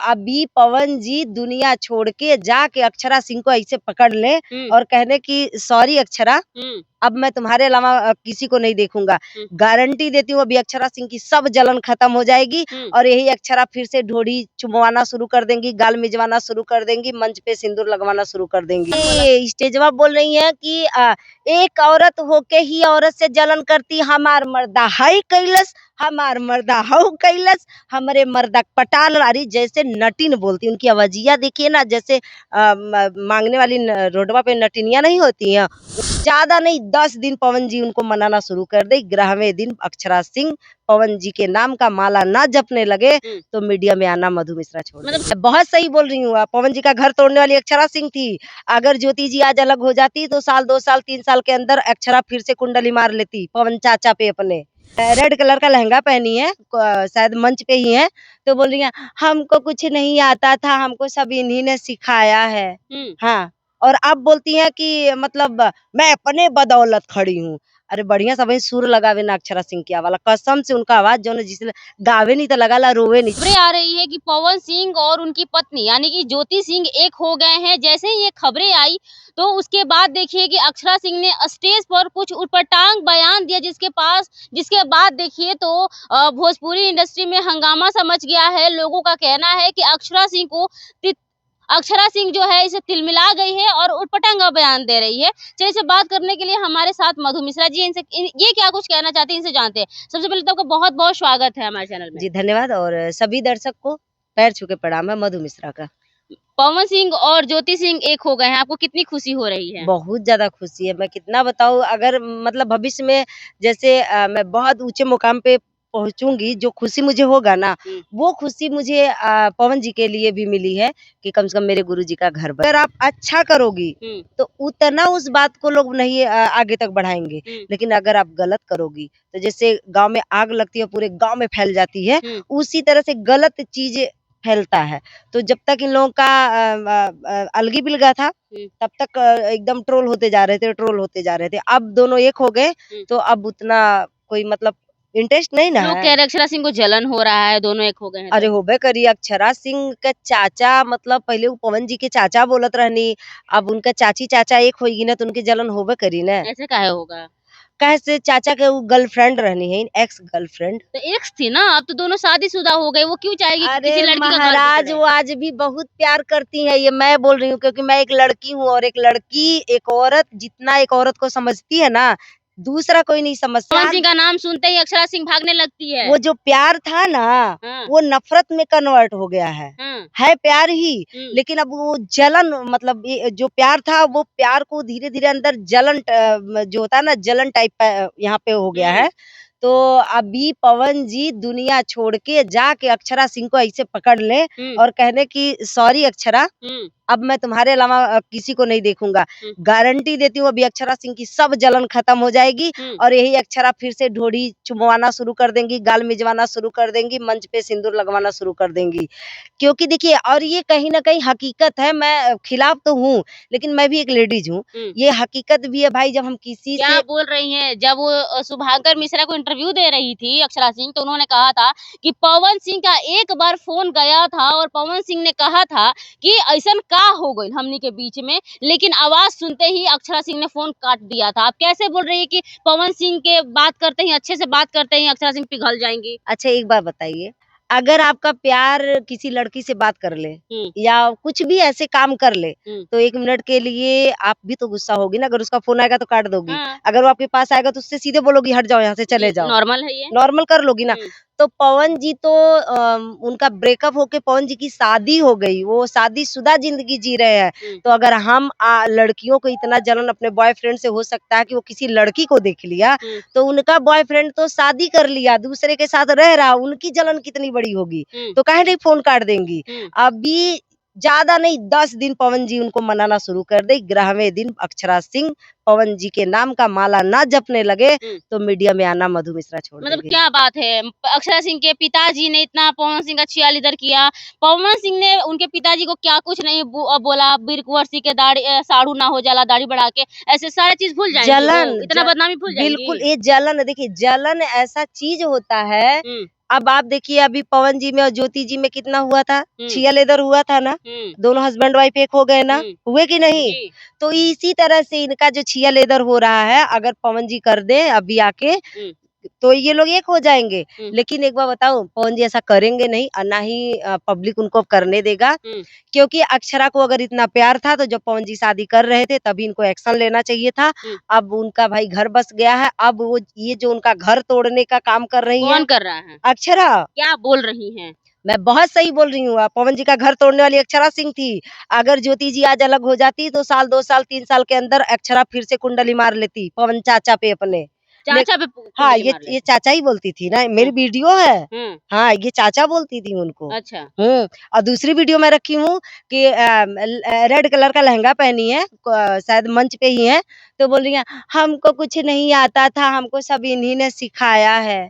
अभी पवन जी दुनिया छोड़ के जाके अक्षरा सिंह को ऐसे पकड़ ले और कहने की सॉरी अक्षरा, अब मैं तुम्हारे अलावा किसी को नहीं देखूंगा। गारंटी देती हूँ अभी अक्षरा सिंह की सब जलन खत्म हो जाएगी और यही अक्षरा फिर से ढोड़ी चुमवाना शुरू कर देंगी, गाल मिजवाना शुरू कर देंगी, मंच पे सिंदूर लगवाना शुरू कर देंगी। स्टेजवा बोल रही है कि एक औरत होके ही औरत से जलन करती, हमार मर्दा हाई कैलस, हमार मर्दा हाउ कैलस, हमारे मर्दा पटाल लारी। जैसे नटिन बोलती, उनकी आवाजिया देखिए ना, जैसे मांगने वाली रोडवा पे नटिनिया नहीं होती है। ज्यादा नहीं 10 दिन पवन जी उनको मनाना शुरू कर दे। 11वें दिन अक्षरा सिंह पवन जी के नाम का माला ना जपने लगे तो मीडिया में आना मधु मिश्रा छोड़ मतलब बहुत सही बोल रही हूँ। पवन जी का घर तोड़ने वाली अक्षरा सिंह थी। अगर ज्योति जी आज अलग हो जाती तो साल 2 साल 3 साल के अंदर अक्षरा फिर से कुंडली मार लेती पवन चाचा पे अपने। रेड कलर का लहंगा पहनी है, शायद मंच पे ही है, तो बोल रही है हमको कुछ नहीं आता था, हमको सब इन्हीं ने सिखाया है। हाँ, और अब बोलती हैं कि मतलब मैं अपने बदौलत खड़ी हूँ। अरे बढ़िया सब सुर लगावे ना अक्षरा सिंह की वाला, कसम से उनका आवाज जो जिसने गावे नहीं तो लगा ला रोवे नहीं। खबरें आ रही है कि पवन सिंह और उनकी पत्नी यानी कि ज्योति सिंह एक हो गए हैं। जैसे ही ये खबरें आई तो उसके बाद देखिए कि अक्षरा सिंह ने स्टेज पर कुछ उटपटांग बयान दिया, जिसके बाद देखिए तो भोजपुरी इंडस्ट्री में हंगामा समझ गया है। लोगों का कहना है कि अक्षरा सिंह जो है इसे तिलमिला गई है और उटपटांग बयान दे रही है। चलिए इसे बात करने के लिए हमारे साथ मधु मिश्रा जी, ये क्या कुछ कहना चाहती हैं, इनसे जानते हैं। सबसे पहले तो आपका बहुत बहुत स्वागत है हमारे चैनल में। जी धन्यवाद, और सभी दर्शक को पैर छू के प्रणाम है मधु मिश्रा का। पवन सिंह और ज्योति सिंह एक हो गए हैं, आपको कितनी खुशी हो रही है? बहुत ज्यादा खुशी है, मैं कितना बताऊं। अगर मतलब भविष्य में जैसे मैं बहुत ऊंचे मुकाम पे पहुंचूंगी, जो खुशी मुझे होगा ना, वो खुशी मुझे पवन जी के लिए भी मिली है कि कम से कम मेरे गुरु जी का घर बना। अगर आप अच्छा करोगी तो उतना उस बात को लोग नहीं आगे तक बढ़ाएंगे, लेकिन अगर आप गलत करोगी तो जैसे गांव में आग लगती है पूरे गांव में फैल जाती है, उसी तरह से गलत चीज फैलता है। तो जब तक इन लोगों का अलगी बिलगा था तब तक एकदम ट्रोल होते जा रहे थे। अब दोनों एक हो गए तो अब उतना कोई मतलब इंटरेस्ट नहीं ना लोग है। कह रहे अक्षरा सिंह को जलन हो रहा है, दोनों एक हो गए हैं। अरे होबे करी, अक्षरा सिंह का चाचा मतलब पहले वो पवन जी के चाचा बोलत रहनी, अब उनका चाची चाचा एक होगी ना तो उनकी जलन होबे करी ना। ऐसे काहे होगा? कैसे चाचा के वो गर्लफ्रेंड रहनी है, एक्स गर्लफ्रेंड। तो एक्स थी ना, अब तो दोनों शादीशुदा हो गए, वो क्यों चाहेगी कि किसी लड़की का घर महाराज वो आज भी बहुत प्यार करती है, ये मैं बोल रही हूँ क्योंकि मैं एक लड़की हूँ, और एक लड़की एक औरत जितना एक औरत को समझती है ना, दूसरा कोई नहीं समझता। पवन सिंह का नाम सुनते ही अक्षरा सिंह भागने लगती है। वो जो प्यार था ना वो नफरत में कन्वर्ट हो गया है प्यार ही, लेकिन अब वो जलन मतलब जो प्यार था वो प्यार को धीरे धीरे अंदर जलन जो होता है ना, जलन टाइप यहाँ पे हो गया है। तो अभी पवन जी दुनिया छोड़ के जाके अक्षरा सिंह को ऐसे पकड़ ले और कहने की सॉरी अक्षरा, अब मैं तुम्हारे अलावा किसी को नहीं देखूंगा। गारंटी देती हूँ अभी अक्षरा सिंह की सब जलन खत्म हो जाएगी और यही अक्षरा फिर से ढोड़ी चुमवाना शुरू कर देंगी, गाल मिजवाना शुरू कर देंगी, मंच पे सिंदूर लगवाना शुरू कर देंगी। क्योंकि देखिए, और ये कहीं ना कहीं हकीकत है, मैं खिलाफ तो हूँ लेकिन मैं भी एक लेडीज हूँ, ये हकीकत भी है भाई। जब हम किसी क्या से बोल रही हैं, जब वो शुभांकर मिश्रा को इंटरव्यू दे रही थी अक्षरा सिंह, तो उन्होंने कहा था कि पवन सिंह का एक बार फोन गया था और पवन सिंह ने कहा था कि ऐसा का हो गई हमनी के बीच में, लेकिन आवाज सुनते ही अक्षरा सिंह ने फोन काट दिया था। आप कैसे बोल रही है कि पवन सिंह के बात करते ही, अच्छे से बात करते ही अक्षरा सिंह पिघल जाएंगी? अच्छा एक बात बताइए, अगर आपका प्यार किसी लड़की से बात कर ले या कुछ भी ऐसे काम कर ले तो 1 मिनट के लिए आप भी तो गुस्सा होगी ना। अगर उसका फोन आएगा तो काट दोगी, अगर वो आपके पास आएगा तो उससे सीधे बोलोगी हट जाओ यहाँ से, चले जाओ। नॉर्मल है, ये नॉर्मल कर लोगी ना। तो पवन जी तो उनका ब्रेकअप होके पवन जी की शादी हो गई, वो शादीशुदा जिंदगी जी रहे हैं। तो अगर हम लड़कियों को इतना जलन अपने बॉयफ्रेंड से हो सकता है कि वो किसी लड़की को देख लिया, तो उनका बॉयफ्रेंड तो शादी कर लिया, दूसरे के साथ रह रहा, उनकी जलन कितनी बड़ी होगी। तो काहे नहीं फोन काट देंगी। अभी ज्यादा नहीं 10 दिन पवन जी उनको मनाना शुरू कर दे। 11वें दिन अक्षरा सिंह पवन जी के नाम का माला ना जपने लगे तो मीडिया में आना मधु मिश्रा छोड़ मतलब देंगे। क्या बात है, अक्षरा सिंह के पिताजी ने इतना पवन सिंह का चियालीदर किया, पवन सिंह ने उनके पिताजी को क्या कुछ नहीं बोला, बिरकुवरसी के दाढ़ी साड़ू ना हो जाला, दाढ़ी बढ़ा के, ऐसे सारे चीज भूल जाएंगी, जलन इतना बदनामी भूल जाएंगी। बिल्कुल, ये जलन देखिए, जलन ऐसा चीज होता है अब आप देखिए अभी पवन जी में और ज्योति जी में कितना हुआ था, छिया लेदर हुआ था ना, दोनों हस्बैंड वाइफ एक हो गए ना, हुए कि नहीं? तो इसी तरह से इनका जो छिया लेदर हो रहा है, अगर पवन जी कर दे अभी आके तो ये लोग एक हो जाएंगे। लेकिन एक बार बताओ, पवन जी ऐसा करेंगे नहीं और ना ही पब्लिक उनको करने देगा, क्योंकि अक्षरा को अगर इतना प्यार था तो जब पवन जी शादी कर रहे थे तभी इनको एक्शन लेना चाहिए था। अब उनका भाई घर बस गया है, अब वो ये जो उनका घर तोड़ने का काम कर रही है, कौन कर रहा है? अक्षरा। क्या बोल रही हैं? मैं बहुत सही बोल रही हूँ। पवन जी का घर तोड़ने वाली अक्षरा सिंह थी। अगर ज्योति जी आज अलग हो जाती तो साल 2 साल 3 साल के अंदर अक्षरा फिर से कुंडली मार लेती पवन चाचा पे अपने। चाचा पे हाँ, ये चाचा ही बोलती थी ना, मेरी वीडियो है। हाँ, ये चाचा बोलती थी उनको। अच्छा। और दूसरी वीडियो मैं रखी हूँ कि रेड कलर का लहंगा पहनी है, शायद मंच पे ही है, तो बोल रही है हमको कुछ नहीं आता था, हमको सब इन्हीं ने सिखाया है।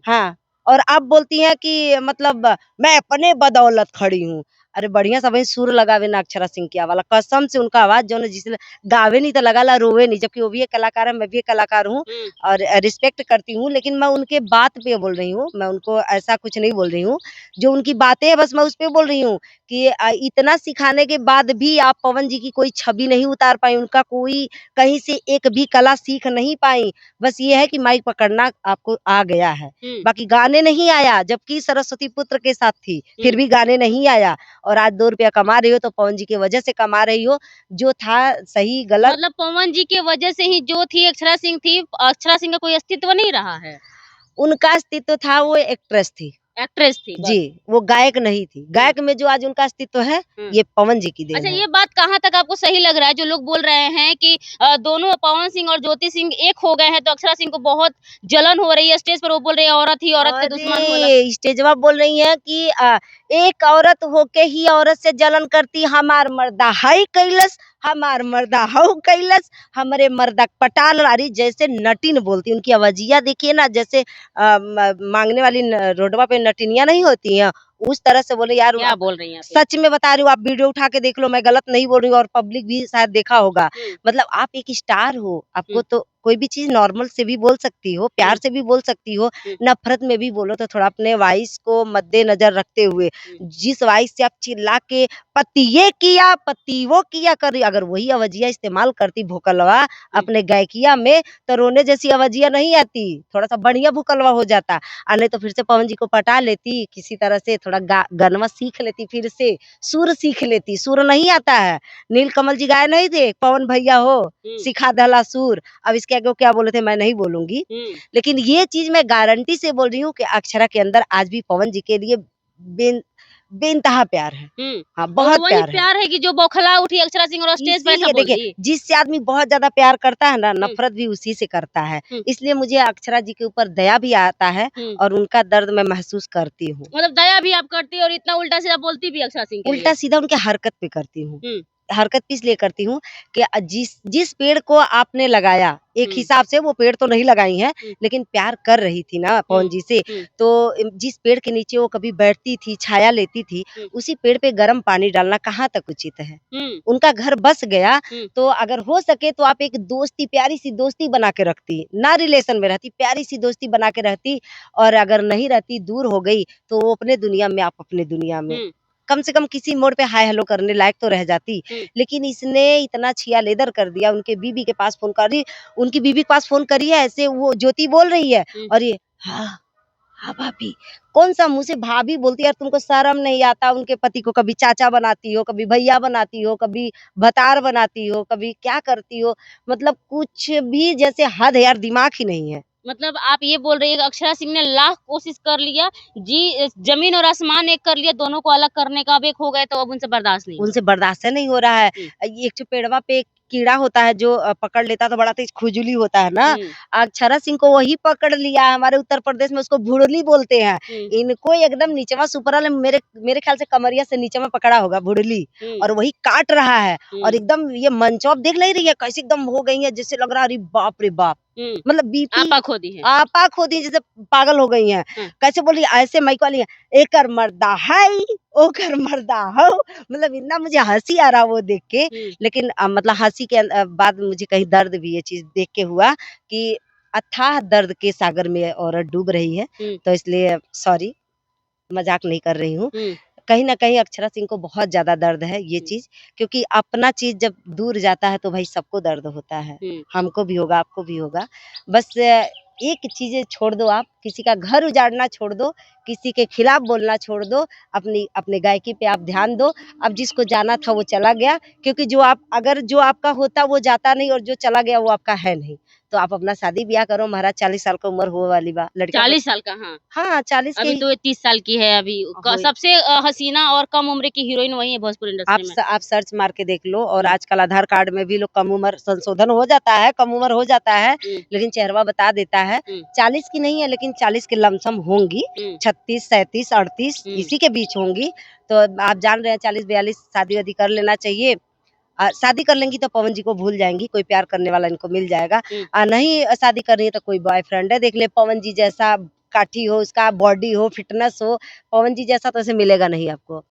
हाँ, और अब बोलती है कि मतलब मैं अपने बदौलत खड़ी हूँ। अरे बढ़िया सा भाई सुर लगावे ना अक्षरा सिंह की वाला, कसम से उनका आवाज जो जिस गावे नहीं तो लगा ला रोवे नहीं, जबकि वो भी एक कलाकार है, मैं भी एक कलाकार हूँ और रिस्पेक्ट करती हूँ, लेकिन मैं उनके बात पे बोल रही हूँ, मैं उनको ऐसा कुछ नहीं बोल रही हूँ। जो उनकी बातें है बस मैं उस पे बोल रही हूँ कि इतना सिखाने के बाद भी आप पवन जी की कोई छवि नहीं उतार पाई, उनका कोई कहीं से एक भी कला सीख नहीं पाई। बस ये है कि माइक पकड़ना आपको आ गया है, बाकी गाने नहीं आया, जबकि सरस्वती पुत्र के साथ थी, फिर भी गाने नहीं आया। और आज 2 रुपया कमा रही हो तो पवन जी की वजह से कमा रही हो, जो था सही गलत। मतलब पवन जी के वजह से ही जो थी अक्षरा सिंह थी, अक्षरा सिंह का कोई अस्तित्व नहीं रहा है। उनका अस्तित्व था, वो एक्ट्रेस थी। एक्ट्रेस थी जी, वो गायक नहीं थी। गायक में जो आज उनका अस्तित्व है, ये पवन जी की देन अच्छा, है। ये बात कहाँ तक आपको सही लग रहा है? जो लोग बोल रहे हैं कि दोनों पवन सिंह और ज्योति सिंह एक हो गए हैं, तो अक्षरा सिंह को बहुत जलन हो रही है। स्टेज पर वो बोल रही है औरत ही औरत का दुश्मन होला। स्टेजवा बोल रही है कि एक औरत होके ही औरत से जलन करती, हमार मर्दा हाई कैलस, हमार मर्दा हाउ कैलस, हमरे मर्दा पटाल लारी, जैसे नटिन बोलती। उनकी आवाजिया देखिए ना, जैसे मांगने वाली रोडवा पे नटिनिया नहीं होती हैं, उस तरह से बोले। यार क्या बोल रही हैं आप? सच में बता रही हूँ, आप वीडियो उठा के देख लो, मैं गलत नहीं बोल रही हूँ और पब्लिक भी शायद देखा होगा। मतलब आप एक स्टार हो, आपको तो कोई भी चीज नॉर्मल से भी बोल सकती हो, प्यार से भी बोल सकती हो, नफरत में भी बोलो, तो थोड़ा अपने वॉइस को मद्देनजर रखते हुए, जिस वॉइस से आप चिल्ला के पतिये किया पति वो किया कर रही, अगर वही अवजिया इस्तेमाल करती भोकलवा अपने गायकिया में, तो रोने जैसी अवजिया नहीं आती, थोड़ा सा बढ़िया भोकलवा हो जाता। नहीं तो फिर से पवन जी को पटा लेती, किसी तरह से थोड़ा गनवा सीख लेती, फिर से सुर सीख लेती। सुर नहीं आता है, नीलकमल जी गाए नहीं थे, पवन भैया हो सिखा दला सुर। अब इसके आगे क्या बोले थे मैं नहीं बोलूंगी, लेकिन ये चीज मैं गारंटी से बोल रही हूँ कि अक्षरा के अंदर आज भी पवन जी के लिए बेइंतहा प्यार है। हाँ, बहुत वही प्यार है कि जो बौखला उठी अक्षरा सिंह और स्टेज पर ऐसा बोल रही है। जिससे आदमी बहुत ज्यादा प्यार करता है ना, नफरत भी उसी से करता है। इसलिए मुझे अक्षरा जी के ऊपर दया भी आता है और उनका दर्द मैं महसूस करती हूँ। मतलब दया भी आप करती है और इतना उल्टा सीधा बोलती भी अक्षरा सिंह के लिए। उल्टा सीधा उनके हरकत पे करती हूँ। हरकत इसलिए करती हूँ कि जिस पेड़ को आपने लगाया, एक हिसाब से वो पेड़ तो नहीं लगाई है, लेकिन प्यार कर रही थी ना पवन जी से, तो जिस पेड़ के नीचे वो कभी बैठती थी, छाया लेती थी, उसी पेड़ पे गर्म पानी डालना कहाँ तक उचित है। उनका घर बस गया, तो अगर हो सके तो आप एक दोस्ती, प्यारी सी दोस्ती बना के रखती, ना रिलेशन में रहती, प्यारी सी दोस्ती बना के रहती, और अगर नहीं रहती, दूर हो गई, तो वो अपने दुनिया में, आप अपने दुनिया में, कम से कम किसी मोड़ पे हाय हेलो करने लायक तो रह जाती। लेकिन इसने इतना छिया लेदर कर दिया, उनके बीबी के पास फोन करी, उनकी बीबी के पास फोन करी है, ऐसे वो ज्योति बोल रही है और ये हाँ हाँ भाभी, कौन सा मुंह से भाभी बोलती है यार, तुमको शर्म नहीं आता। उनके पति को कभी चाचा बनाती हो, कभी भैया बनाती हो, कभी भतार बनाती हो, कभी क्या करती हो, मतलब कुछ भी जैसे हद है यार, दिमाग ही नहीं है। मतलब आप ये बोल रही है कि अक्षरा सिंह ने लाख कोशिश कर लिया, जी जमीन और आसमान एक कर लिया, दोनों को अलग करने का, अब एक हो गए तो अब उनसे बर्दाश्त नहीं, उनसे बर्दाश्त नहीं हो रहा है। एक जो पेड़वा पे कीड़ा होता है जो पकड़ लेता तो बड़ा तेज खुजली होता है ना, अक्षरा सिंह को वही पकड़ लिया। हमारे उत्तर प्रदेश में उसको भुड़ली बोलते हैं। इनको एकदम नीचवा सुपरल मेरे ख्याल से कमरिया से नीचे में पकड़ा होगा भुड़ली, और वही काट रहा है। और एकदम ये मंचौप देख नहीं रही है कैसे एकदम हो गई है, जैसे लग रहा है अरे बाप रे बाप, मतलब बीपी आपा खोदी है, आपा खोदी जैसे पागल हो गई हैं। कैसे बोल रही ऐसे माइक वाली है, एकर मर्दा है ओकर मर्दा हो, मतलब इतना मुझे हंसी आ रहा वो देख के। लेकिन मतलब हंसी के बाद मुझे कहीं दर्द भी ये चीज देख के हुआ कि अथाह दर्द के सागर में औरत डूब रही है। तो इसलिए सॉरी, मजाक नहीं कर रही हूँ। कहीं ना कहीं अक्षरा सिंह को बहुत ज्यादा दर्द है ये चीज, क्योंकि अपना चीज जब दूर जाता है तो भाई सबको दर्द होता है, हमको भी होगा, आपको भी होगा। बस एक चीजें छोड़ दो, आप किसी का घर उजाड़ना छोड़ दो, किसी के खिलाफ बोलना छोड़ दो, अपने गायकी पे आप ध्यान दो। अब जिसको जाना था वो चला गया, क्योंकि जो आपका होता वो जाता नहीं, और जो चला गया वो आपका है नहीं। तो आप अपना शादी ब्याह करो, महाराज 40 साल का उम्र हुआ वाली बा लड़का, 40 साल का। हाँ 40 के अभी तो ये 30 साल की है। अभी सबसे हसीना और कम उम्र की हीरोइन वही है भोजपुर इंडस्ट्री में। आप सर्च मार के देख लो। और आजकल आधार कार्ड में भी लोग कम उम्र संशोधन हो जाता है, कम उम्र हो जाता है, लेकिन चेहरा बता देता है। 40 की नहीं है, लेकिन 40 के लमसम होंगी, 36, 37, 38 इसी के बीच होंगी। तो आप जान रहे हैं 40-42 शादी वादी कर लेना चाहिए। शादी कर लेंगी तो पवन जी को भूल जाएंगी, कोई प्यार करने वाला इनको मिल जाएगा। नहीं शादी कर रही है तो कोई बॉयफ्रेंड है, देख ले पवन जी जैसा काठी हो, उसका बॉडी हो, फिटनेस हो, पवन जी जैसा तो ऐसे मिलेगा नहीं आपको।